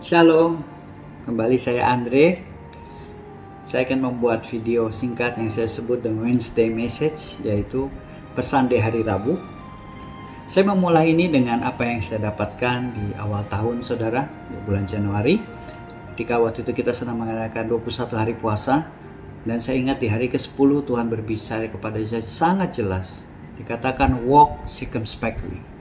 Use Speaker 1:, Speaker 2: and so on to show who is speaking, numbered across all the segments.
Speaker 1: Shalom, kembali saya Andre. Saya akan membuat video singkat yang saya sebut The Wednesday Message, yaitu pesan di hari Rabu. Saya memulai ini dengan apa yang saya dapatkan di awal tahun, saudara, di bulan Januari. Ketika waktu itu kita sedang mengadakan 21 hari puasa, dan saya ingat di hari ke-10 Tuhan berbicara kepada saya sangat jelas. Dikatakan walk circumspectly.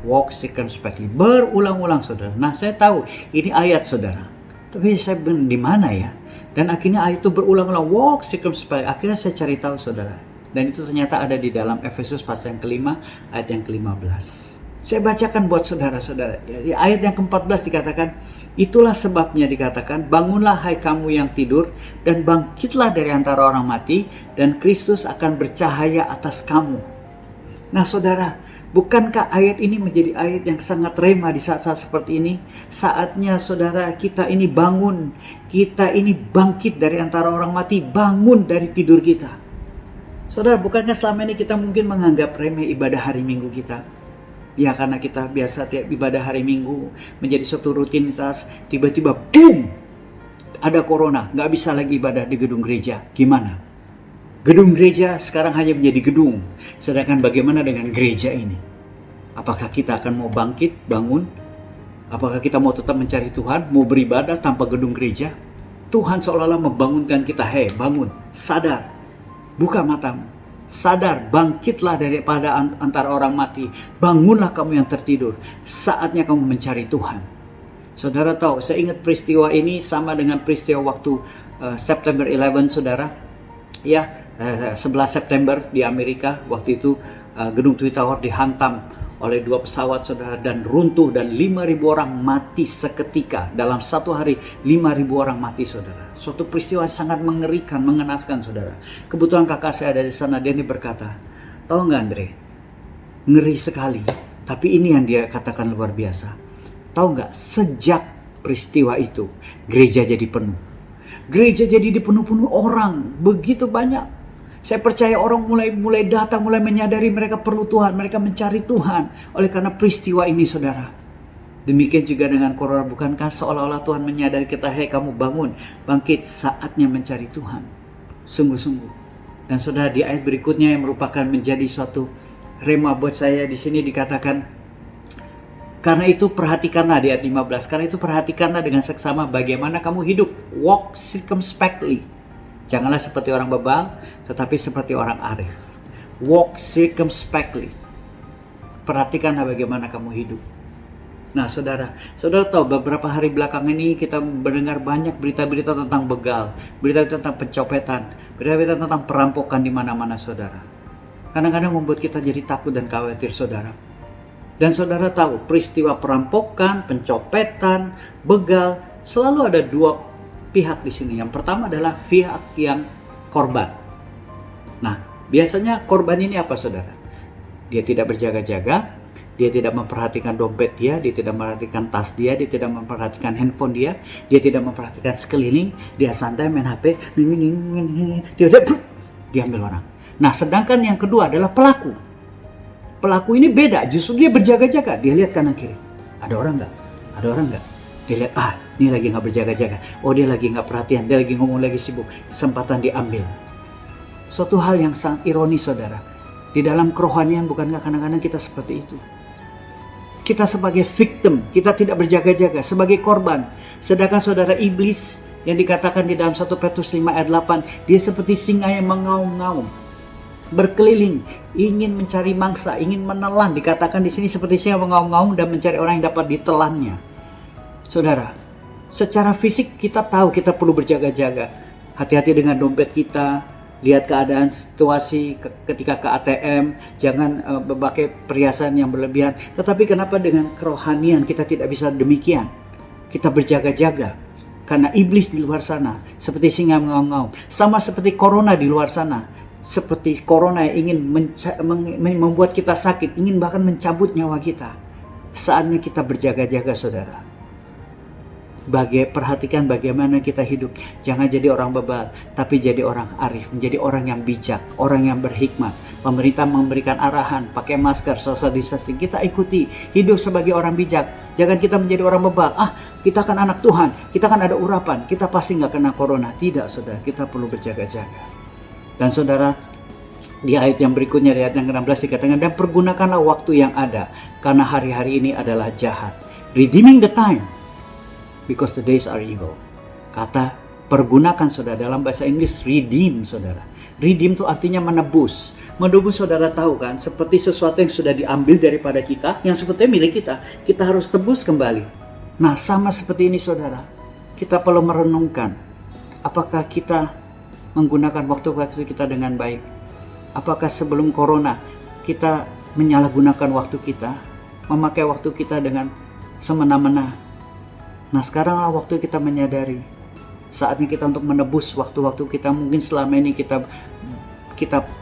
Speaker 1: Walk circumspectly, berulang-ulang, saudara. Nah, saya tahu ini ayat, saudara, tapi saya bilang di mana ya? Dan akhirnya ayat itu berulang-ulang, walk circumspectly. Akhirnya saya cari tahu, saudara, dan itu ternyata ada di dalam Efesus pasal yang ke-5 ayat yang ke-15. Saya bacakan buat saudara-saudara. Di ayat yang ke-14 dikatakan, itulah sebabnya dikatakan, bangunlah hai kamu yang tidur, dan bangkitlah dari antara orang mati, dan Kristus akan bercahaya atas kamu. Nah, saudara, bukankah ayat ini menjadi ayat yang sangat rema di saat-saat seperti ini? Saatnya, saudara, kita ini bangun. Kita ini bangkit dari antara orang mati. Bangun dari tidur kita. Saudara, bukankah selama ini kita mungkin menganggap remeh ibadah hari Minggu kita? Ya, karena kita biasa tiap ibadah hari Minggu menjadi suatu rutinitas. Tiba-tiba, boom! Ada corona. Nggak bisa lagi ibadah di gedung gereja. Gimana? Gedung gereja sekarang hanya menjadi gedung. Sedangkan bagaimana dengan gereja ini? Apakah kita akan mau bangkit, bangun? Apakah kita mau tetap mencari Tuhan, mau beribadah tanpa gedung gereja? Tuhan seolah-olah membangunkan kita. Hei, bangun, sadar, buka matamu, sadar, bangkitlah daripada antara orang mati. Bangunlah kamu yang tertidur. Saatnya kamu mencari Tuhan. Saudara tahu, saya ingat peristiwa ini sama dengan peristiwa waktu September 11, saudara. Ya, 11 September di Amerika, waktu itu gedung Twin Tower dihantam oleh 2 pesawat, saudara, dan runtuh, dan 5.000 orang mati seketika. Dalam satu hari 5.000 orang mati, saudara. Suatu peristiwa sangat mengerikan, mengenaskan, saudara. Kebetulan kakak saya ada di sana, dia ini berkata, tahu nggak Andre, ngeri sekali, tapi ini yang dia katakan luar biasa. Tahu nggak, sejak peristiwa itu gereja jadi penuh. Gereja jadi dipenuh-penuh orang, begitu banyak. Saya percaya orang mulai datang, mulai menyadari mereka perlu Tuhan, mereka mencari Tuhan oleh karena peristiwa ini, saudara. Demikian juga dengan corona, bukankah seolah-olah Tuhan menyadari kita, hei kamu bangun, bangkit, saatnya mencari Tuhan. Sungguh-sungguh. Dan saudara, di ayat berikutnya yang merupakan menjadi suatu rema buat saya, di sini dikatakan, karena itu perhatikanlah, di ayat 15, karena itu perhatikanlah dengan seksama bagaimana kamu hidup. Walk circumspectly. Janganlah seperti orang bebal, tetapi seperti orang arif. Walk circumspectly. Perhatikanlah bagaimana kamu hidup. Nah, saudara tahu beberapa hari belakang ini kita mendengar banyak berita-berita tentang begal, berita-berita tentang pencopetan, berita-berita tentang perampokan di mana-mana, saudara. Kadang-kadang membuat kita jadi takut dan khawatir, saudara. Dan saudara tahu, peristiwa perampokan, pencopetan, begal, selalu ada 2 pihak di sini. Yang pertama adalah pihak yang korban. Nah, biasanya korban ini apa, saudara? Dia tidak berjaga-jaga, dia tidak memperhatikan dompet dia tidak memperhatikan tas dia tidak memperhatikan handphone dia tidak memperhatikan sekeliling, dia santai main HP, tiba-tiba diambil orang. Nah, sedangkan yang kedua adalah pelaku. Pelaku ini beda, justru dia berjaga-jaga, dia lihat kanan kiri. Ada orang nggak? Ada orang nggak? Dia lihat, ini lagi nggak berjaga-jaga. Oh, dia lagi nggak perhatian, dia lagi ngomong, lagi sibuk. Kesempatan diambil. Suatu hal yang sangat ironis, saudara. Di dalam kerohanian, bukankah kadang-kadang kita seperti itu? Kita sebagai victim, kita tidak berjaga-jaga, sebagai korban. Sedangkan saudara, iblis yang dikatakan di dalam 1 Petrus 5 ayat 8, dia seperti singa yang mengaum-ngaum, berkeliling, ingin mencari mangsa, ingin menelan. Dikatakan di sini seperti singa mengaum-ngaum dan mencari orang yang dapat ditelannya. Saudara, secara fisik kita tahu kita perlu berjaga-jaga. Hati-hati dengan dompet kita, lihat keadaan situasi ketika ke ATM, jangan memakai perhiasan yang berlebihan. Tetapi kenapa dengan kerohanian kita tidak bisa demikian? Kita berjaga-jaga. Karena iblis di luar sana seperti singa mengaum-ngaum, sama seperti corona di luar sana. Seperti corona yang ingin membuat kita sakit, ingin bahkan mencabut nyawa kita. Saatnya kita berjaga-jaga, saudara. Perhatikan bagaimana kita hidup. Jangan jadi orang bebal, tapi jadi orang arif, menjadi orang yang bijak, orang yang berhikmat. Pemerintah memberikan arahan, pakai masker, social distancing, kita ikuti, hidup sebagai orang bijak. Jangan kita menjadi orang bebal. Kita kan anak Tuhan, kita kan ada urapan, kita pasti nggak kena corona. Tidak, saudara, kita perlu berjaga-jaga. Dan saudara, di ayat yang berikutnya, di ayat yang ke-16 dikatakan, dan pergunakanlah waktu yang ada, karena hari-hari ini adalah jahat. Redeeming the time, because the days are evil. Kata pergunakan, saudara, dalam bahasa Inggris redeem, saudara. Redeem itu artinya menebus. Menebus, saudara tahu kan, seperti sesuatu yang sudah diambil daripada kita, yang sebetulnya milik kita harus tebus kembali. Nah, sama seperti ini, saudara. Kita perlu merenungkan, apakah kita menggunakan waktu-waktu kita dengan baik? Apakah sebelum corona kita menyalahgunakan waktu kita, memakai waktu kita dengan semena-mena? Nah, sekaranglah waktu kita menyadari, saatnya kita untuk menebus waktu-waktu kita. Mungkin selama ini kita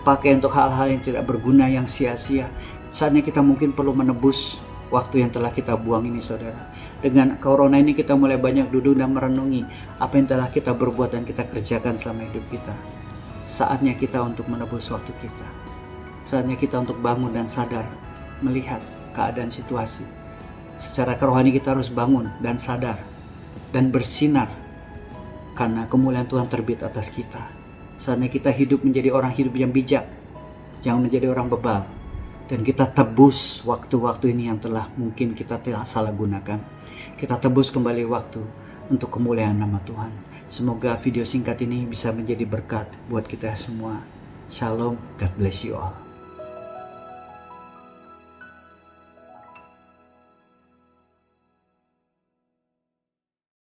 Speaker 1: pakai untuk hal-hal yang tidak berguna, yang sia-sia. Saatnya kita mungkin perlu menebus waktu yang telah kita buang ini, saudara. Dengan corona ini kita mulai banyak duduk dan merenungi apa yang telah kita berbuat dan kita kerjakan selama hidup kita. Saatnya kita untuk menebus waktu kita. Saatnya kita untuk bangun dan sadar, melihat keadaan situasi. Secara kerohani kita harus bangun dan sadar dan bersinar, karena kemuliaan Tuhan terbit atas kita. Saatnya kita hidup menjadi orang hidup yang bijak, jangan menjadi orang bebal. Dan kita tebus waktu-waktu ini yang telah mungkin kita telah salah gunakan. Kita tebus kembali waktu untuk kemuliaan nama Tuhan. Semoga video singkat ini bisa menjadi berkat buat kita semua. Shalom, God bless you all.